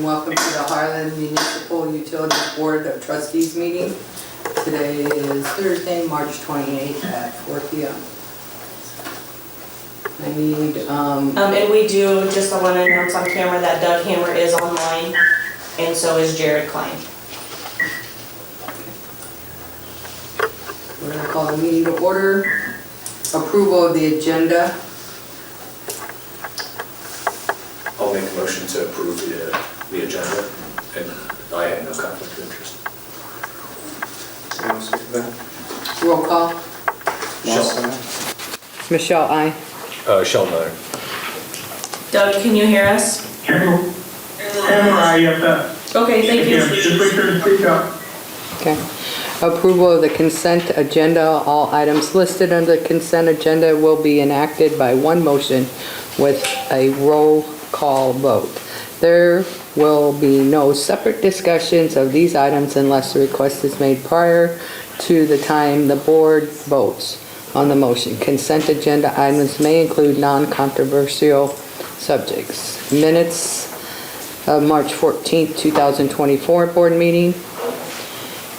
and welcome to the Harlan Municipal Utilities Board of Trustees meeting. Today is Thursday, March 28th at 4 p.m. I need, and we do, just I want to announce on camera that Doug Hammer is online, and so is Jared Klein. we're gonna call the meeting to order. Approval of the agenda. I'll make a motion to approve the agenda, and I have no conflict of interest. Roll call. Michelle, aye. Sheldon, aye. Doug, can you hear us? Okay, thank you. Just make sure to speak up. Okay. Approval of the consent agenda. All items listed under the consent agenda will be enacted by one motion with a roll call vote. There will be no separate discussions of these items unless the request is made prior to the time the board votes on the motion. Consent agenda items may include non-controversial subjects. Minutes of March 14th, 2024 board meeting.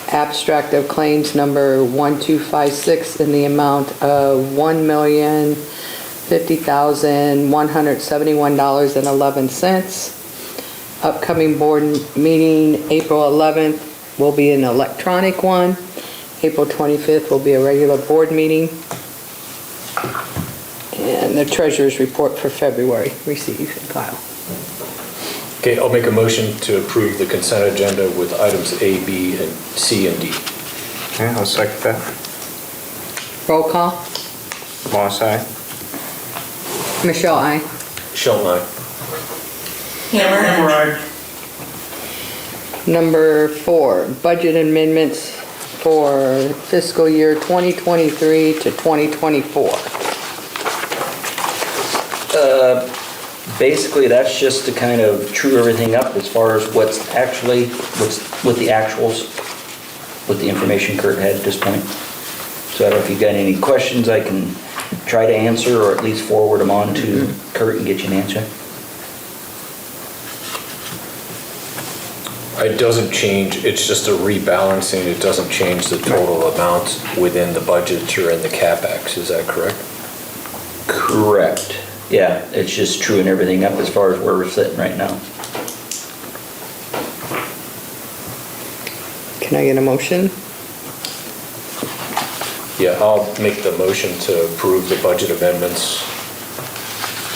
Abstract of claims number 1256 in the amount of $1,050,171.11. Upcoming board meeting, April 11th will be an electronic one. April 25th will be a regular board meeting. And the treasurer's report for February, receive and file. Okay, I'll make a motion to approve the consent agenda with items A, B, and C, and D. Okay, I'll second that. Roll call. Moss, aye. Michelle, aye. Sheldon, aye. Hammer. Aye. Number 4, budget amendments for fiscal year 2023 to 2024. Basically, that's just to kind of true everything up as far as what's with the actuals, with the information Kurt had at this point. So I don't know if you've got any questions I can try to answer, or at least forward them on to Kurt and get you an answer. It doesn't change, it's just a rebalancing, it doesn't change the total amount within the budget or in the CapEx, is that correct? Correct. Yeah, it's just truing everything up as far as where we're sitting right now. Can I get a motion? Yeah, I'll make the motion to approve the budget amendments.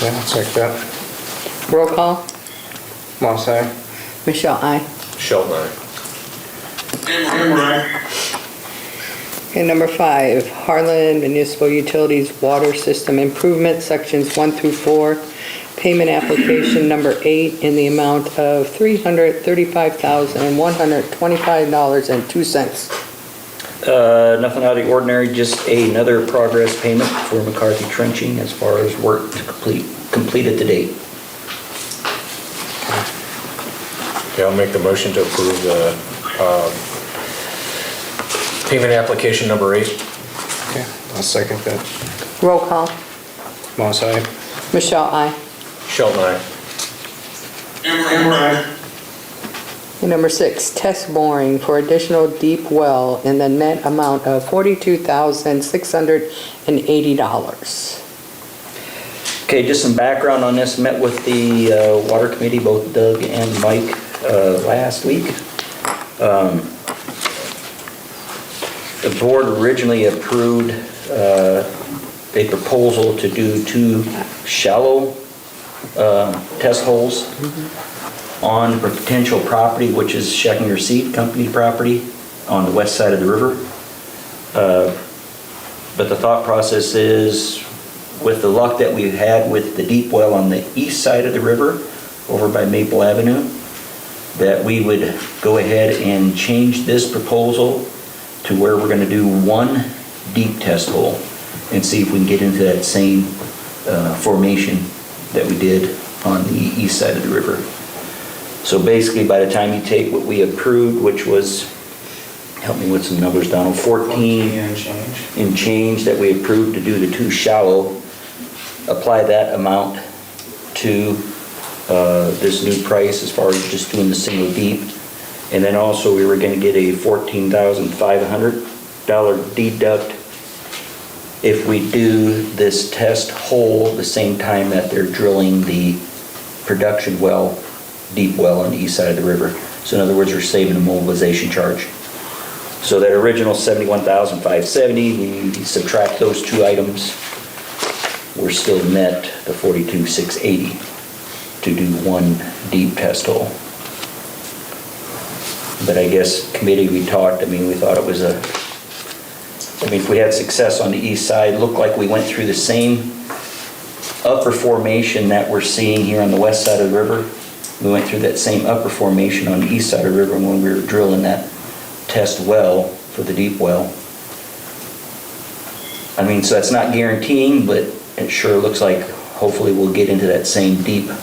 Yeah, I'll second that. Roll call. Moss, aye. Michelle, aye. Sheldon, aye. Okay, number 5, Harlan Municipal Utilities Water System Improvement, sections 1 through 4. Payment application number 8 in the amount of $335,125.02. Nothing out of the ordinary, just another progress payment for McCarthy trenching as far as work to completed to date. Okay, I'll make the motion to approve the payment application number 8. Okay, I'll second that. Roll call. Moss, aye. Michelle, aye. Sheldon, aye. And number 6, test boring for additional deep well in the net amount of $42,680. Okay, just some background on this. Met with the water committee, both Doug and Mike, last week. The board originally approved a proposal to do 2 shallow test holes on a potential property, which is Scheckner Seed Company property on the west side of the river. But the thought process is, with the luck that we've had with the deep well on the east side of the river, over by Maple Avenue, that we would go ahead and change this proposal to where we're going to do 1 deep test hole and see if we can get into that same formation that we did on the east side of the river. So basically, by the time you take what we approved, which was, help me with some numbers, Donald, 14 and change that we approved to do the 2 shallow, apply that amount to this new price as far as just doing the single deep. And then also we were gonna get a $14,500 deduct if we do this test hole the same time that they're drilling the production well, deep well on the east side of the river. So in other words, we're saving a mobilization charge. So that original $71,570, we subtract those two items, we're still net the $42,680 to do one deep test hole. But I guess committee, we talked, we thought it was if we had success on the east side, looked like we went through the same upper formation that we're seeing here on the west side of the river. We went through that same upper formation on the east side of the river when we were drilling that test well for the deep well. So that's not guaranteeing, but it sure looks like hopefully we'll get into that same deeper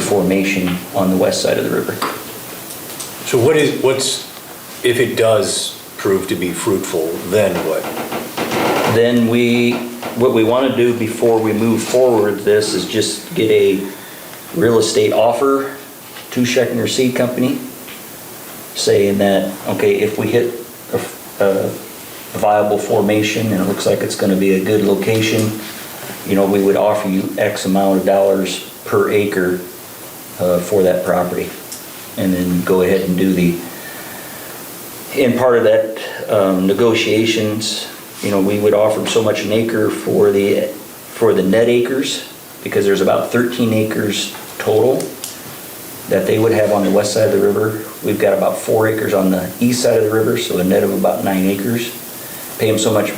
formation on the west side of the river. So if it does prove to be fruitful, then what? Then what we want to do before we move forward with this is just get a real estate offer to Scheckner Seed Company, saying that, okay, if we hit a viable formation and it looks like it's going to be a good location, we would offer you X amount of dollars per acre for that property. And then go ahead and do in part of that negotiations, we would offer them so much an acre for the net acres, because there's about 13 acres total that they would have on the west side of the river. We've got about 4 acres on the east side of the river, so a net of about 9 acres. Pay them so much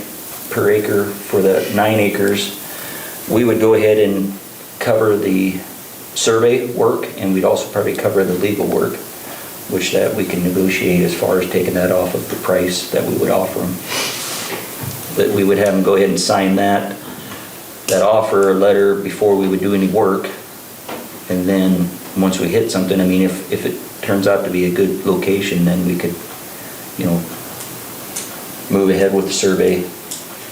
per acre for the 9 acres. We would go ahead and cover the survey work, and we'd also probably cover the legal work, which that we can negotiate as far as taking that off of the price that we would offer them. But we would have them go ahead and sign that offer letter before we would do any work. And then once we hit something, if it turns out to be a good location, then we could, move ahead with the survey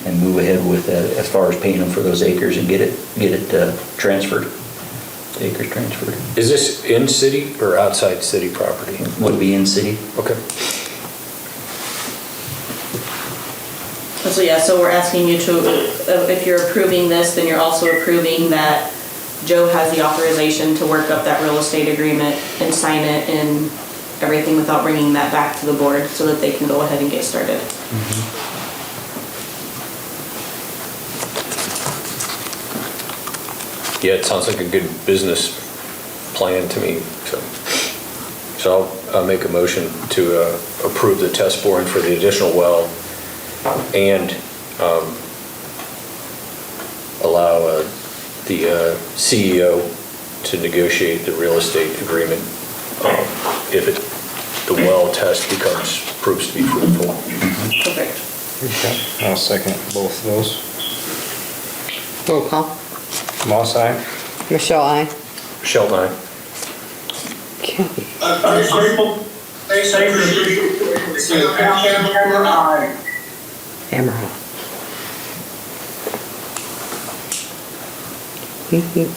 and move ahead with as far as paying them for those acres and get it transferred. Acres transferred. Is this in city or outside city property? Would be in city. Okay. So we're asking you to, if you're approving this, then you're also approving that Joe has the authorization to work up that real estate agreement and sign it and everything without bringing that back to the board so that they can go ahead and get started. Yeah, it sounds like a good business plan to me. So I'll make a motion to approve the test boring for the additional well and allow the CEO to negotiate the real estate agreement if the well test proves to be fruitful. Perfect. Okay, I'll second both of those. Roll call. Moss, aye. Michelle, aye. Sheldon, aye. Okay. Hammer.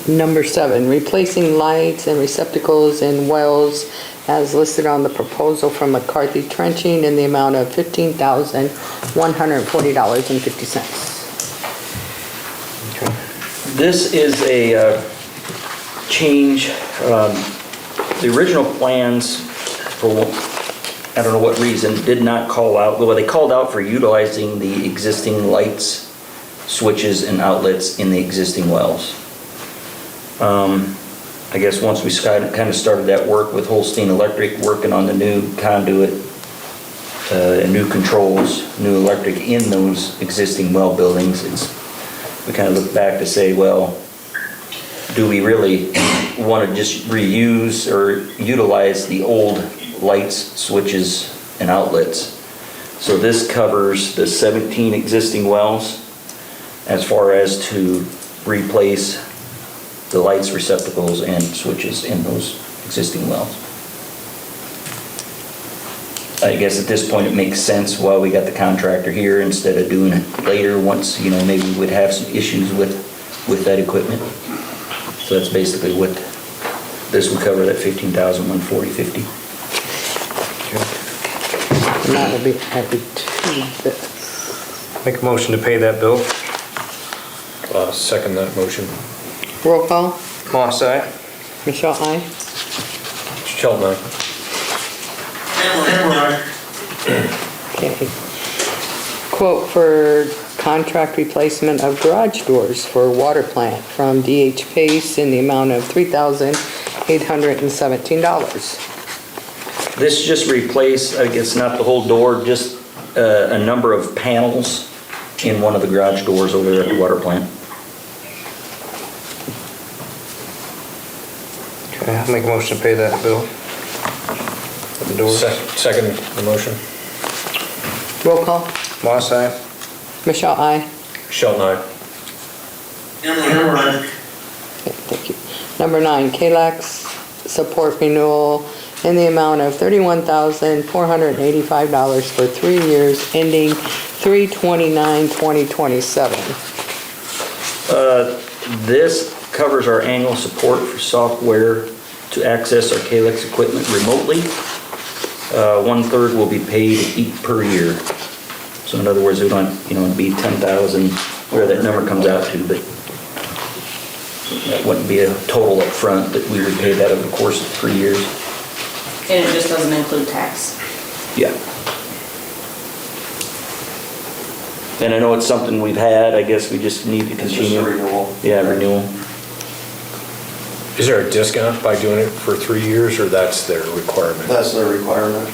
Number 7, replacing lights and receptacles in wells as listed on the proposal from McCarthy Trenching in the amount of $15,140.50. Okay. This is a change. The original plans, for I don't know what reason, did not call out, well, they called out for utilizing the existing lights, switches, and outlets in the existing wells. I guess once we kind of started that work with Holstein Electric, working on the new conduit, and new controls, new electric in those existing well buildings, we kind of look back to say, well, do we really want to just reuse or utilize the old lights, switches, and outlets? So this covers the 17 existing wells as far as to replace the lights, receptacles, and switches in those existing wells. I guess at this point it makes sense while we got the contractor here instead of doing it later once, maybe we would have some issues with that equipment. So that's basically what This would cover that $15,140.50. And that will be added to this. Make a motion to pay that bill. Second that motion. Roll call. Moss, aye. Michelle, aye. Sheldon, aye. Okay. Quote for contract replacement of garage doors for water plant from DH Pace in the amount of $3,817. This just replace, I guess not the whole door, just a number of panels in one of the garage doors over there at the water plant. Okay, I'll make a motion to pay that bill. For the doors. Second the motion. Roll call. Moss, aye. Michelle, aye. Sheldon, aye. Okay, thank you. Number 9, KLAX support renewal in the amount of $31,485 for 3 years ending 3/29/2027. This covers our annual support for software to access our KLEX equipment remotely. 1/3 will be paid per year. So in other words, we don't, it'd be 10,000, where that number comes out to, but that wouldn't be a total up front, but we would pay that over the course of 3 years. And it just doesn't include tax. Yeah. And I know it's something we've had, I guess we just need to continue. It's just a renewal. Yeah, renewal. Is there a discount by doing it for 3 years, or that's their requirement? That's the requirement.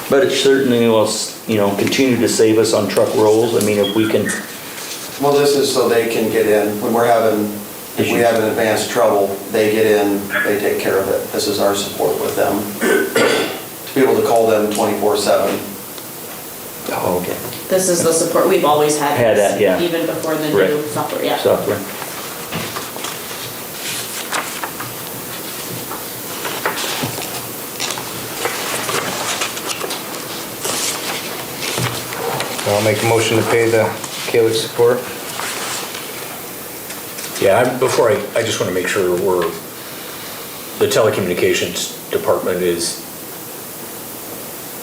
But it certainly will, continue to save us on truck rolls. I mean, if we can, Well, this is so they can get in, when if we have an advanced trouble, they get in, they take care of it. This is our support with them. To be able to call them 24/7. oh, okay, This is the support, we've always had Had this, that, yeah. even before the Right. new software, yeah. software. I'll make a motion to pay the KLEX support. Yeah, I just want to make sure the telecommunications department is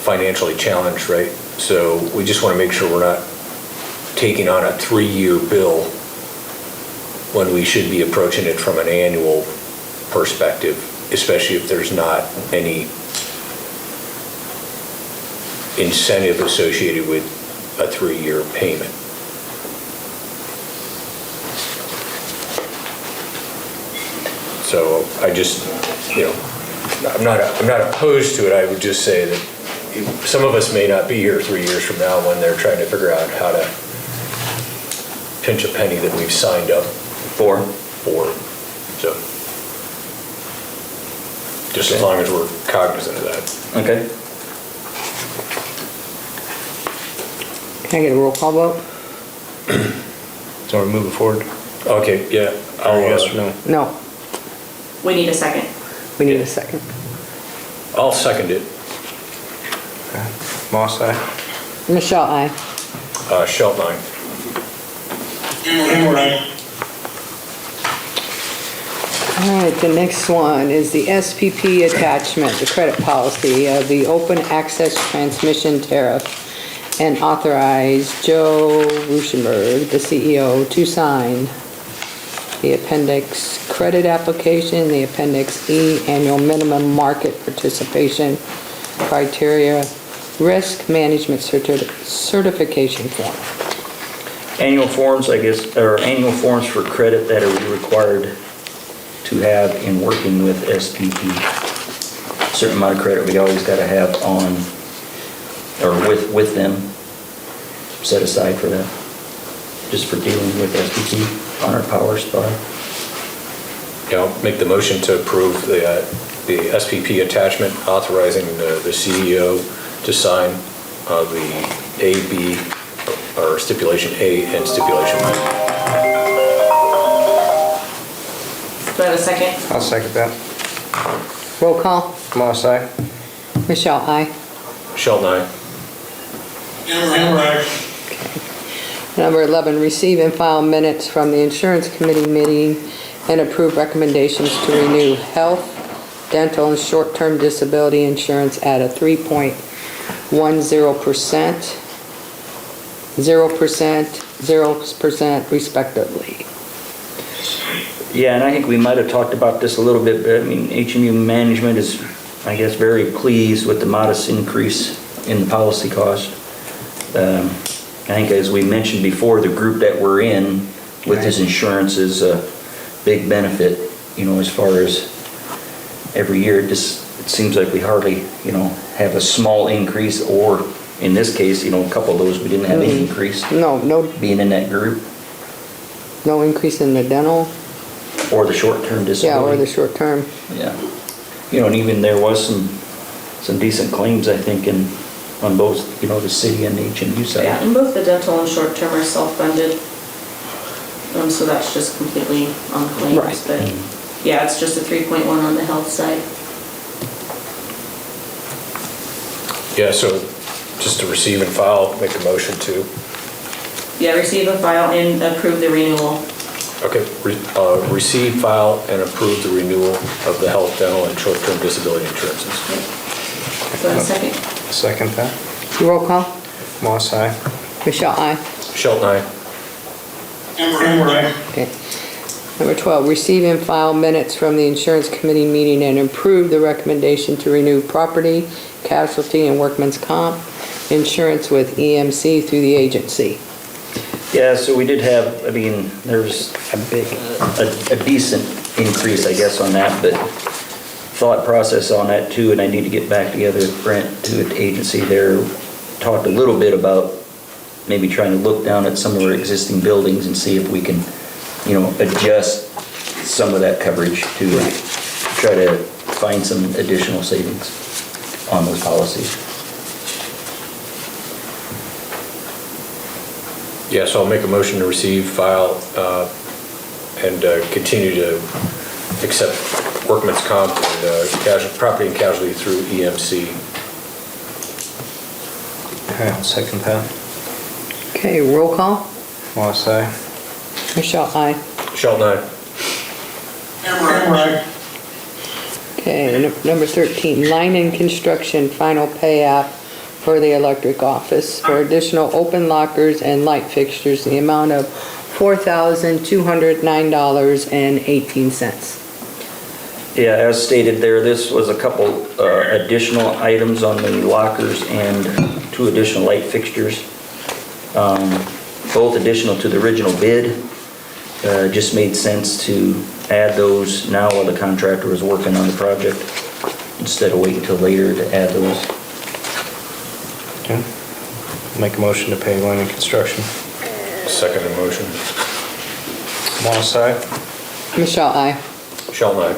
financially challenged, right? So we just want to make sure we're not taking on a 3-year bill when we should be approaching it from an annual perspective, especially if there's not any incentive associated with a 3-year payment. So I just, I'm not opposed to it. I would just say that some of us may not be here 3 years from now when they're trying to figure out how to pinch a penny that we've signed up for. So just as long as we're cognizant of that. Okay. Can I get a roll call vote? So we're moving forward. Okay, yeah. Yes or no? No, We need a second. we need a second. I'll second it. Okay. Moss, aye. Michelle, aye. Sheldon, aye. All right, the next one is the SPP attachment, the credit policy of the open access transmission tariff, and authorize Joe Ruschenberg, the CEO, to sign the Appendix Credit Application, the Appendix E Annual Minimum Market Participation Criteria Risk Management Certification Form. Annual forms, I guess, or annual forms for credit that are required to have in working with SPP. Certain amount of credit we always got to have on, or with them, set aside for that, just for dealing with SPP on our power supply. Yeah, I'll make the motion to approve the SPP attachment authorizing the CEO to sign the A, B, or stipulation A and stipulation B. Do I have a second? I'll second that. Roll call. Moss, aye. Michelle, aye. Sheldon, aye. Number 11, receive and file minutes from the Insurance Committee meeting and approve recommendations to renew health, dental, and short-term disability insurance at a 3.10%, 0%, 0% respectively. Yeah, and I think we might have talked about this a little bit, but I mean, HMU management is, I guess, very pleased with the modest increase in the policy cost. I think as we mentioned before, the group that we're in with his insurance is a big benefit, as far as every year. It seems like we hardly, have a small increase, or in this case, a couple of those we didn't have any increase. No Being in that group. No increase in the dental? Or the short-term disability. Yeah, or the short-term. Yeah. And even there was some decent claims, I think, on both, the city and the HMU side. Yeah, and both the dental and short-term are self-funded. So that's just completely on claims. Right. But yeah, it's just a 3.1 on the health side. Yeah, so just to receive and file, make a motion to. Yeah, receive and file and approve the renewal. Okay, receive, file, and approve the renewal of the health, dental, and short-term disability insurances. So a second. Second that. Roll call. Moss, aye. Michelle, aye. Shelton, aye. Okay. Number 12, receive and file minutes from the insurance committee meeting and approve the recommendation to renew property, casualty, and workman's comp insurance with EMC through the agency. Yeah, so we did have, there's a decent increase, I guess, on that, but thought process on that too, and I need to get back together with Brent to the agency there. Talked a little bit about maybe trying to look down at some of our existing buildings and see if we can, adjust some of that coverage to try to find some additional savings on those policies. Yeah, so I'll make a motion to receive, file, and continue to accept workman's comp and property and casualty through EMC. Okay, I'll second that. Okay, roll call. Moss, aye. Michelle, aye. Shelton, aye. Okay, number 13, line and construction final pay app for the electric office for additional open lockers and light fixtures, the amount of $4,209.18. Yeah, as stated there, this was a couple additional items on the lockers and 2 additional light fixtures. Both additional to the original bid. Just made sense to add those now while the contractor was working on the project, instead of waiting until later to add those. Okay. Make a motion to pay line and construction. Second motion. Moss, aye. Michelle, aye. Shelton, aye.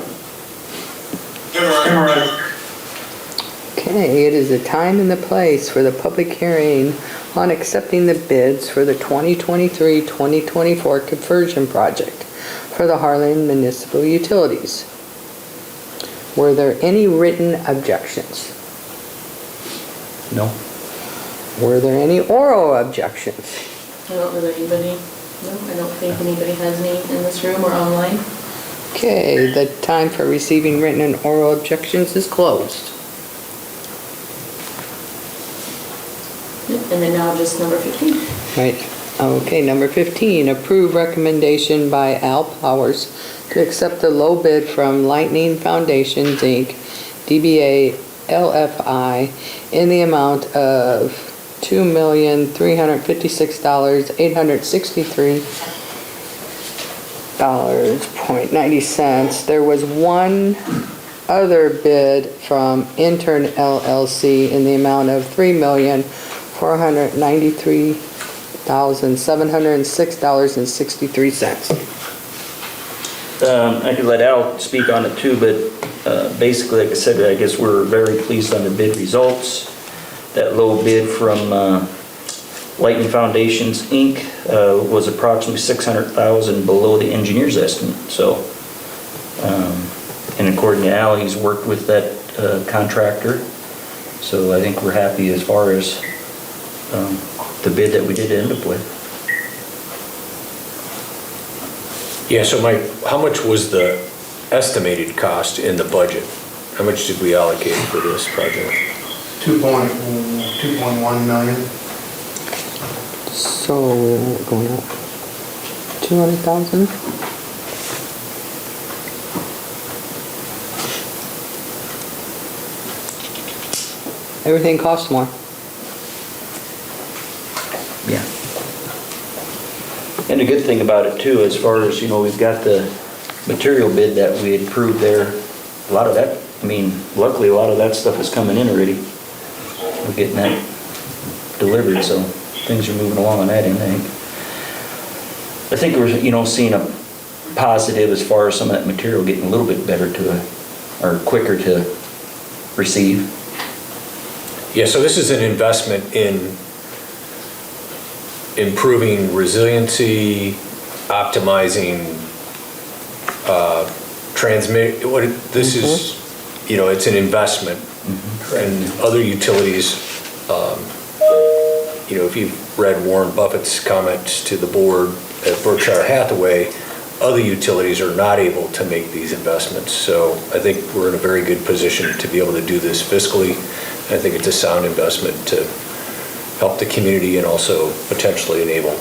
Okay, it is the time and the place for the public hearing on accepting the bids for the 2023-2024 conversion project for the Harlan Municipal Utilities. Were there any written objections? No? Were there any oral objections? I don't know that anybody, no, I don't think anybody has any in this room or online. Okay, the time for receiving written and oral objections is closed. And then now just number 15. Right, okay, number 15, approve recommendation by Al Powers to accept the low bid from Lightning Foundations, Inc., DBA LFI, in the amount of $2,356,863.90. There was one other bid from Intern LLC in the amount of $3,493,706.63. I could let Al speak on it too, but basically, like I said, I guess we're very pleased on the bid results. That low bid from Lightning Foundations, Inc. Was approximately $600,000 below the engineer's estimate. So, and according to Al, he's worked with that contractor. So I think we're happy as far as the bid that we did end up with. Yeah, so Mike, how much was the estimated cost in the budget? How much did we allocate for this project? 2.1 million. So, going up 200,000? Everything costs more. Yeah. And the good thing about it too, as far as, we've got the material bid that we had approved there, a lot of that, luckily a lot of that stuff is coming in already. We're getting that delivered, so things are moving along on that end, I think we're, seeing a positive as far as some of that material getting a little bit better or quicker to receive. Yeah, so this is an investment in improving resiliency, optimizing this is, it's an investment. And other utilities, if you've read Warren Buffett's comments to the board at Berkshire Hathaway, other utilities are not able to make these investments. So I think we're in a very good position to be able to do this fiscally. I think it's a sound investment to help the community and also potentially enable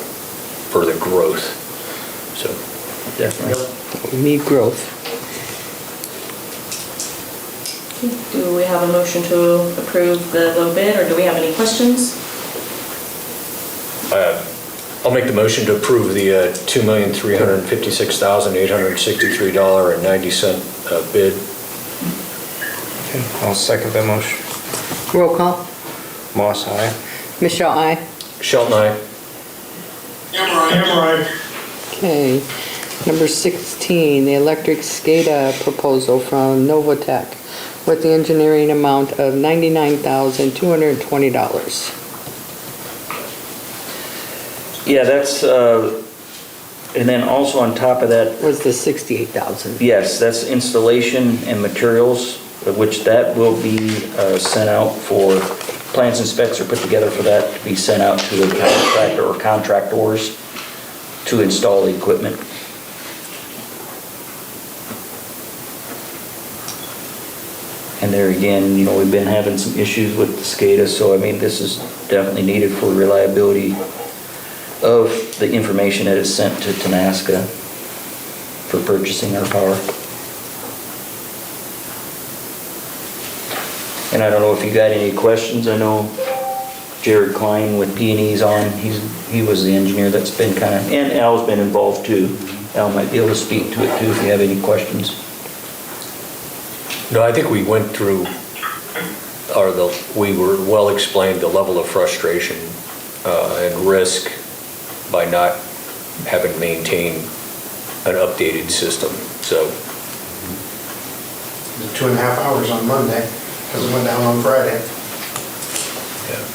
further growth. So Definitely. We need growth. Do we have a motion to approve the low bid, or do we have any questions? I'll make the motion to approve the $2,356,863.90 bid. Okay, I'll second that motion. Roll call. Moss, aye. Michelle, aye. Shelton, aye. Okay. Number 16, the electric SCADA proposal from Novatech with the engineering amount of $99,220. Yeah, that's, and then also on top of that, Was the 68,000? yes, that's installation and materials, which that will be sent out for, plans and specs are put together for that to be sent out to the contractor or contractors to install the equipment. And there again, we've been having some issues with the SCADA, so this is definitely needed for reliability of the information that is sent to Tenaska for purchasing our power. And I don't know if you got any questions. I know Jared Klein with P&E's on. He was the engineer that's been and Al's been involved too. Al might be able to speak to it too if you have any questions. No, I think we went through, we were well explained the level of frustration and risk by not having maintained an updated system, so. 2.5 hours on Monday, because it went down on Friday. Yeah.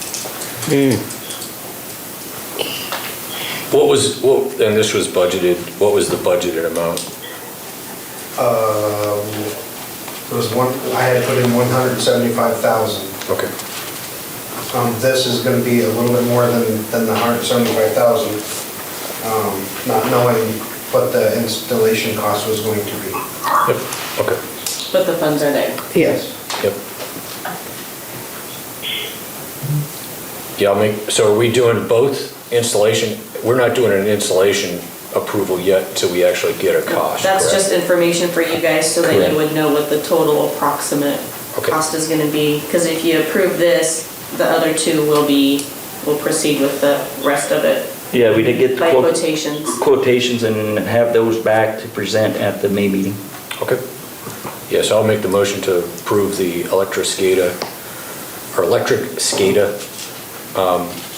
And this was budgeted, what was the budgeted amount? I had put in 175,000. Okay. This is going to be a little bit more than the 175,000, not knowing what the installation cost was going to be. Yep, okay. But the funds are there. Yes. Yep. Yeah, so are we doing both installation? We're not doing an installation approval yet until we actually get a cost, That's correct? just information for you guys so that Correct. you would know what the total approximate Okay. cost is gonna be. Because if you approve this, the other two will proceed with the rest of it Yeah, we did get the by quotations. quotations and have those back to present at the May meeting. Okay. Yes, I'll make the motion to approve the electric SCADA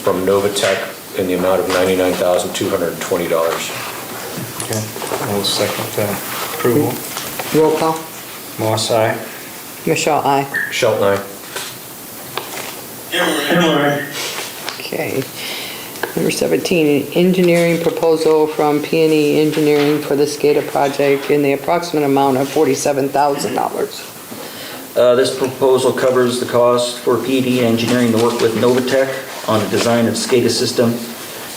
from Novatech in the amount of $99,220. Okay, I'll second the approval. Roll call. Moss, aye. Michelle, aye. Shelton, aye. Okay. Number 17, engineering proposal from P&E Engineering for the SCADA project in the approximate amount of $47,000. This proposal covers the cost for PD Engineering to work with Novatech on the design of SCADA system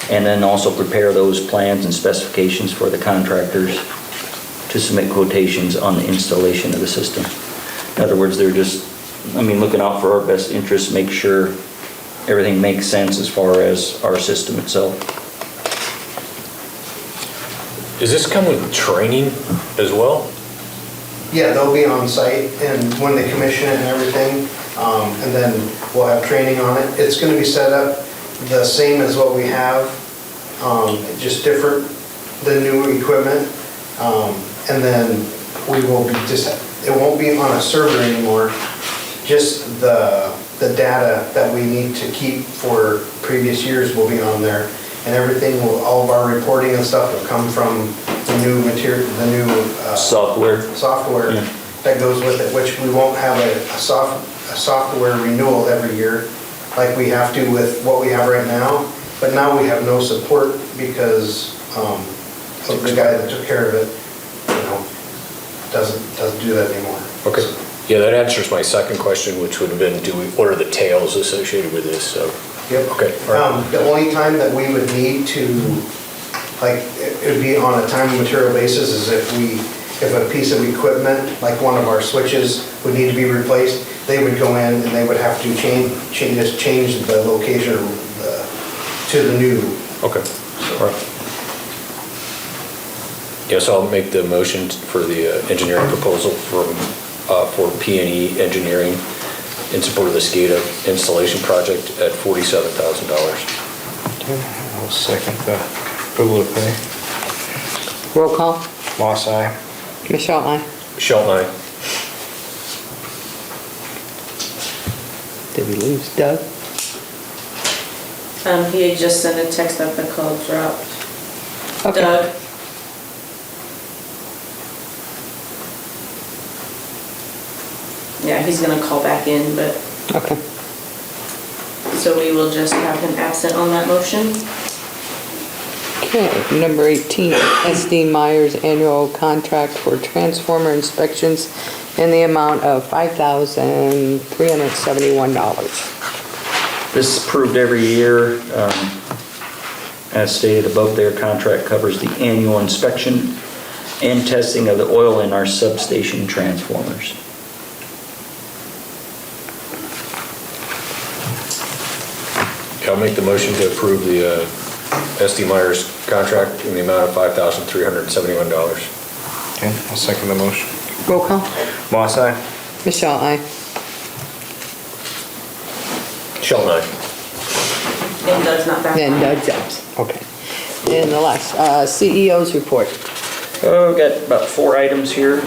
And then also prepare those plans and specifications for the contractors to submit quotations on the installation of the system. In other words, they're just, looking out for our best interests, make sure everything makes sense as far as our system itself. Does this come with training as well? Yeah, they'll be on site and when they commission it and everything, and then we'll have training on it. It's gonna be set up the same as what we have, just different, the new equipment. And then we will be it won't be on a server anymore, just the data that we need to keep for previous years will be on there. And everything all of our reporting and stuff will come from the new material, the new Software. software Yeah. that goes with it, which we won't have a software renewal every year like we have to with what we have right now. But now we have no support because of the guy that took care of it, doesn't do that anymore. Okay. Yeah, that answers my second question, which would have been, what are the tails associated with this? So, Yep. okay. All right. The only time that we would need to, like, it would be on a time and material basis is if a piece of equipment, like one of our switches would need to be replaced, they would go in and they would have to change the location to the new. Okay. All right. Yes, I'll make the motion for the engineering proposal for P&E Engineering in support of the SCADA installation project at $47,000. I'll second the approval to pay. Roll call. Moss, aye. Michelle, aye. Shelton, aye. Did we lose Doug? He had just sent a text that the call dropped. Okay. Doug? Yeah, he's gonna call back in, but, Okay. so we will just have him absent on that motion. Okay, number 18, SD Myers annual contract for transformer inspections in the amount of $5,371. This is approved every year. As stated above, their contract covers the annual inspection and testing of the oil in our substation transformers. I'll make the motion to approve the SD Myers contract in the amount of $5,371. Okay, I'll second the motion. Roll call. Moss, aye. Michelle, aye. Shelton, aye. And Doug's not back. Then Doug's absent. Okay. And the last, CEO's report. Oh, got about 4 items here.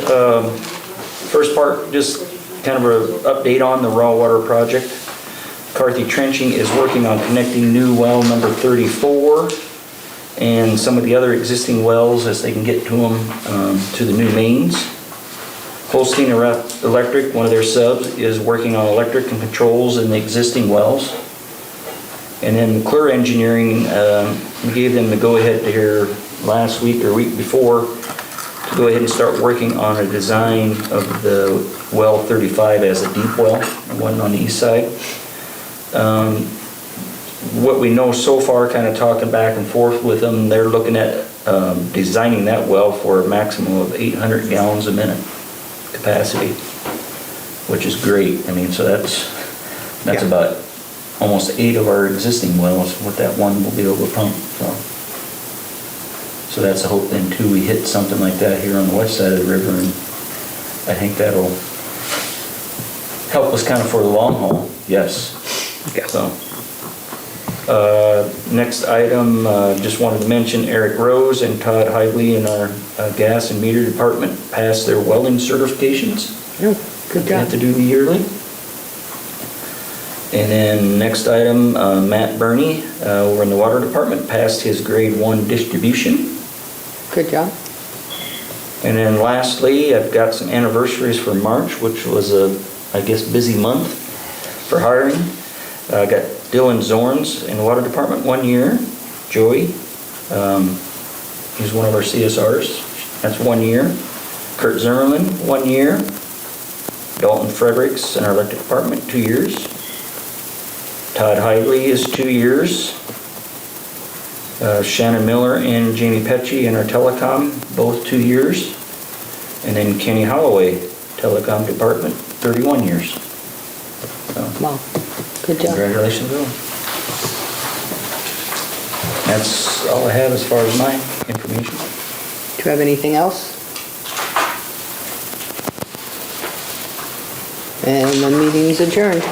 First part, just kind of an update on the raw water project. McCarthy Trenching is working on connecting new well number 34 and some of the other existing wells as they can get to them to the new mains. Holstein Electric, one of their subs, is working on electric and controls in the existing wells. And then McClure Engineering, we gave them the go-ahead here last week or week before to go ahead and start working on a design of the well 35 as a deep well, one on the east side. What we know so far, kind of talking back and forth with them, they're looking at designing that well for a maximum of 800 gallons a minute capacity, which is great. So that's Yeah. about almost 8 of our existing wells. With that one, we'll be able to pump. So that's a hope then too. We hit something like that here on the west side of the river, and I think that'll help us kind of for the long haul. Yes. Yeah. So, next item, just wanted to mention Eric Rose and Todd Hively in our gas and meter department passed their welding certifications. Oh, good They have job. to do the yearly. And then next item, Matt Burney, over in the water department, passed his grade 1 distribution. Good job. And then lastly, I've got some anniversaries for March, which was a, I guess, busy month for hiring. I got Dylan Zorns in the water department, 1 year. Joey, he's one of our CSRs, that's 1 year. Kurt Zimmerman, 1 year. Dalton Fredericks in our electric department, 2 years. Todd Hively is 2 years. Shannon Miller and Jamie Petchy in our telecom, both 2 years. And then Kenny Holloway, telecom department, 31 years. So, Wow, good job. congratulations, Bill. That's all I have as far as my information. Do you have anything else? And the meeting's adjourned.